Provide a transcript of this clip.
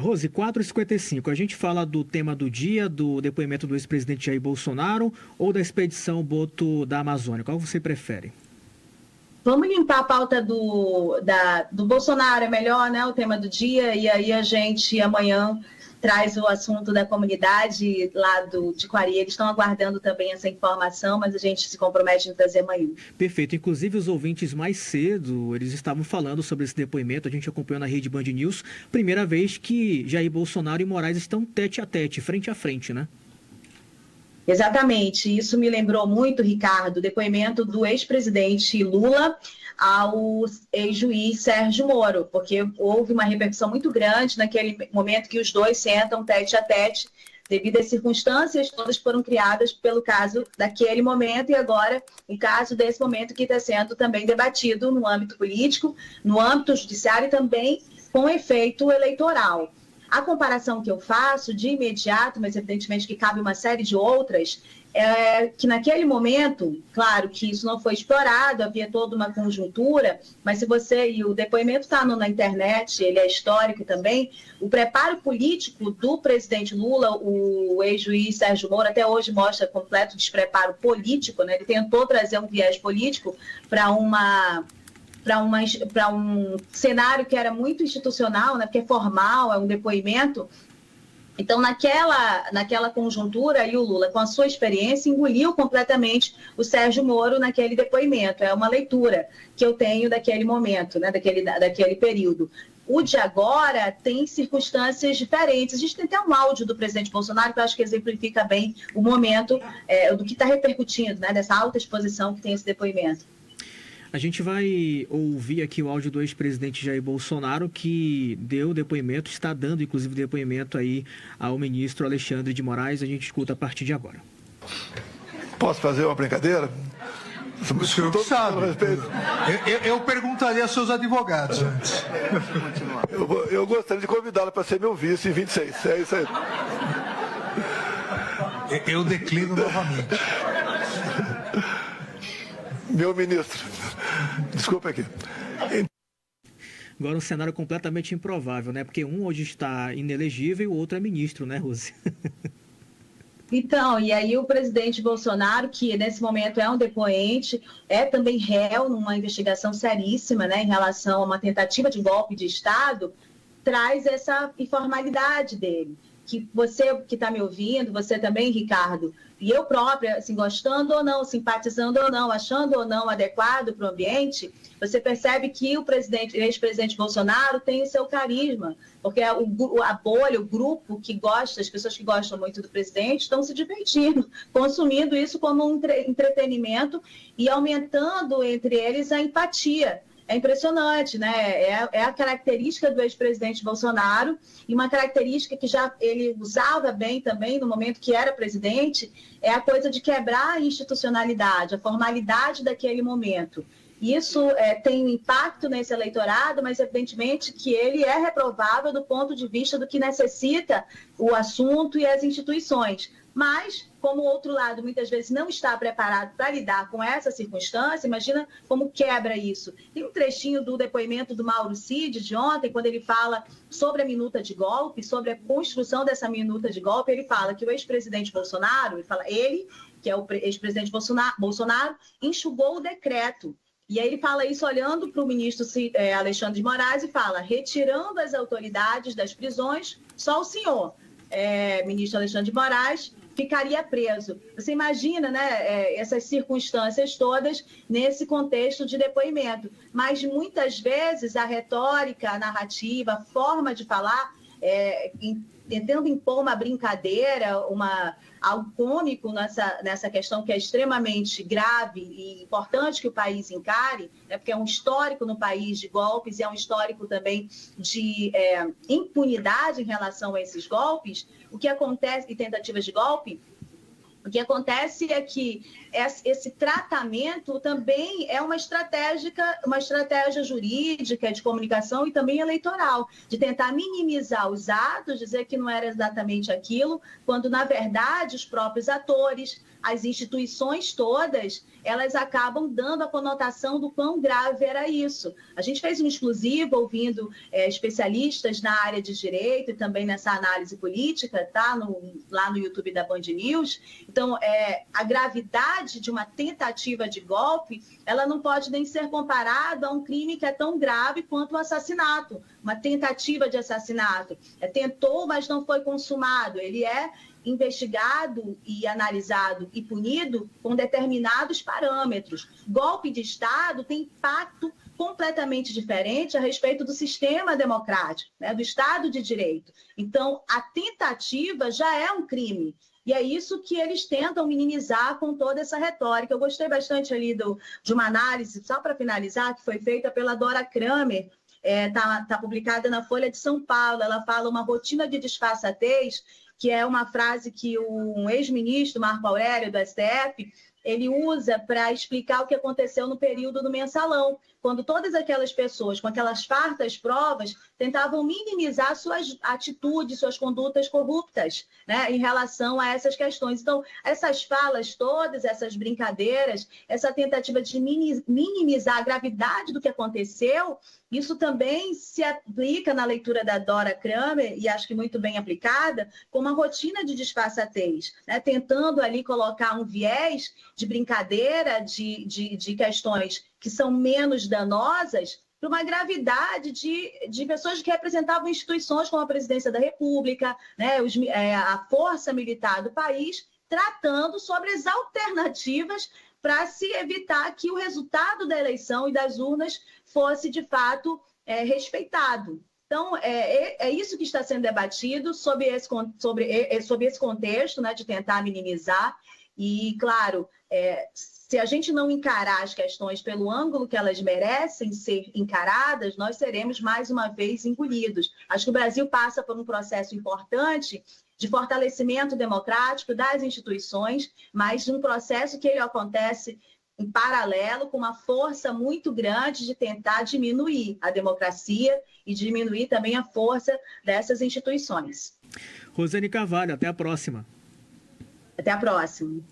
Rose, 4h55, a gente fala do tema do dia, do depoimento do ex-presidente Jair Bolsonaro ou da expedição Boto da Amazônia? Qual você prefere? Vamos limpar a pauta do Bolsonaro, é melhor, né? O tema do dia, e aí a gente amanhã traz o assunto da comunidade lá de Quari. Eles estão aguardando também essa informação, mas a gente se compromete em trazer amanhã. Perfeito. Inclusive, os ouvintes mais cedo, eles estavam falando sobre esse depoimento, a gente acompanhou na rede Band News, primeira vez que Jair Bolsonaro e Moraes estão tete a tete, frente a frente, né? Exatamente. Isso me lembrou muito, Ricardo, o depoimento do ex-presidente Lula ao ex-juiz Sérgio Moro, porque houve uma repercussão muito grande naquele momento que os dois sentam tete a tete, devido às circunstâncias todas que foram criadas pelo caso daquele momento e agora o caso desse momento que está sendo também debatido no âmbito político, no âmbito judiciário e também com efeito eleitoral. A comparação que eu faço de imediato, mas evidentemente que cabe uma série de outras, é que naquele momento, claro que isso não foi explorado, havia toda uma conjuntura, mas se você, e o depoimento está na internet, ele é histórico também, o preparo político do presidente Lula, o ex-juiz Sérgio Moro, até hoje mostra completo despreparo político, né? Ele tentou trazer um viés político para um cenário que era muito institucional, né, porque é formal, é um depoimento. Então, naquela conjuntura, aí o Lula, com a sua experiência, engoliu completamente o Sérgio Moro naquele depoimento. É uma leitura que eu tenho daquele momento, né, daquele período. O de agora tem circunstâncias diferentes. A gente tem até um áudio do presidente Bolsonaro que eu acho que exemplifica bem o momento do que está repercutindo, né, dessa alta exposição que tem esse depoimento. A gente vai ouvir aqui o áudio do ex-presidente Jair Bolsonaro, que deu depoimento, está dando inclusive depoimento aí ao ministro Alexandre de Moraes. A gente escuta a partir de agora. Posso fazer uma brincadeira? O senhor sabe. Eu perguntaria aos seus advogados antes. Eu gostaria de convidá-lo para ser meu vice em 26. É isso aí. Eu declino novamente. Meu ministro, desculpa aqui. Agora um cenário completamente improvável, né? Porque um hoje está inelegível e o outro é ministro, né, Rose? Então, e aí o presidente Bolsonaro, que nesse momento é um depoente, é também réu numa investigação seríssima, né, em relação a uma tentativa de golpe de Estado, traz essa informalidade dele. Que você que está me ouvindo, você também, Ricardo, e eu própria, assim, gostando ou não, simpatizando ou não, achando ou não adequado para o ambiente, você percebe que o ex-presidente Bolsonaro tem o seu carisma, porque a bolha, o grupo que gosta, as pessoas que gostam muito do presidente, estão se divertindo, consumindo isso como um entretenimento e aumentando entre eles a empatia. É impressionante, né? É a característica do ex-presidente Bolsonaro e uma característica que já ele usava bem também no momento que era presidente, é a coisa de quebrar a institucionalidade, a formalidade daquele momento. Isso tem um impacto nesse eleitorado, mas evidentemente que ele é reprovável do ponto de vista do que necessita o assunto e as instituições. Mas, como o outro lado muitas vezes não está preparado para lidar com essa circunstância, imagina como quebra isso. Tem um trechinho do depoimento do Mauro Cid de ontem, quando ele fala sobre a minuta de golpe, sobre a construção dessa minuta de golpe, ele fala que o ex-presidente Bolsonaro, ele que é o ex-presidente Bolsonaro, enxugou o decreto. E aí ele fala isso olhando para o ministro Alexandre de Moraes e fala, retirando as autoridades das prisões, só o senhor, ministro Alexandre de Moraes, ficaria preso. Você imagina, né, essas circunstâncias todas nesse contexto de depoimento. Mas muitas vezes a retórica, a narrativa, a forma de falar, tentando impor uma brincadeira, algo cômico nessa questão que é extremamente grave e importante que o país encare, né, porque é um histórico no país de golpes e é um histórico também de impunidade em relação a esses golpes. O que acontece, e tentativas de golpe, O que acontece é que esse tratamento também é uma estratégia jurídica, de comunicação e também eleitoral, de tentar minimizar os atos, dizer que não era exatamente aquilo, quando, na verdade, os próprios atores, as instituições todas, elas acabam dando a conotação do quão grave era isso. A gente fez um exclusivo ouvindo especialistas na área de direito e também nessa análise política, tá? Lá no YouTube da Band News. Então, a gravidade de uma tentativa de golpe, ela não pode nem ser comparada a um crime que é tão grave quanto o assassinato, uma tentativa de assassinato. Tentou, mas não foi consumado. Ele é investigado e analisado e punido com determinados parâmetros. Golpe de Estado tem impacto completamente diferente a respeito do sistema democrático, né, do Estado de Direito. Então, a tentativa já é um crime. E é isso que eles tentam minimizar com toda essa retórica. Eu gostei bastante ali de uma análise, só para finalizar, que foi feita pela Dora Kramer, tá publicada na Folha de São Paulo. Ela fala uma rotina de disfarçatez, que é uma frase que um ex-ministro, Marco Aurélio, do STF, ele usa para explicar o que aconteceu no período do Mensalão, quando todas aquelas pessoas, com aquelas fartas provas, tentavam minimizar suas atitudes, suas condutas corruptas, né, em relação a essas questões. Então, essas falas todas, essas brincadeiras, essa tentativa de minimizar a gravidade do que aconteceu, isso também se aplica na leitura da Dora Kramer, e acho que muito bem aplicada, com uma rotina de disfarçatez, né, tentando ali colocar um viés de brincadeira, de questões que são menos danosas, para uma gravidade de pessoas que representavam instituições como a Presidência da República, né, a força militar do país, tratando sobre as alternativas para se evitar que o resultado da eleição e das urnas fosse, de fato, respeitado. Então, é isso que está sendo debatido sobre esse contexto, né, de tentar minimizar. E, claro, se a gente não encarar as questões pelo ângulo que elas merecem ser encaradas, nós seremos, mais uma vez, engolidos. Acho que o Brasil passa por um processo importante de fortalecimento democrático das instituições, mas um processo que ele acontece em paralelo, com uma força muito grande de tentar diminuir a democracia e diminuir também a força dessas instituições. Rosane Carvalho, até a próxima. Até a próxima.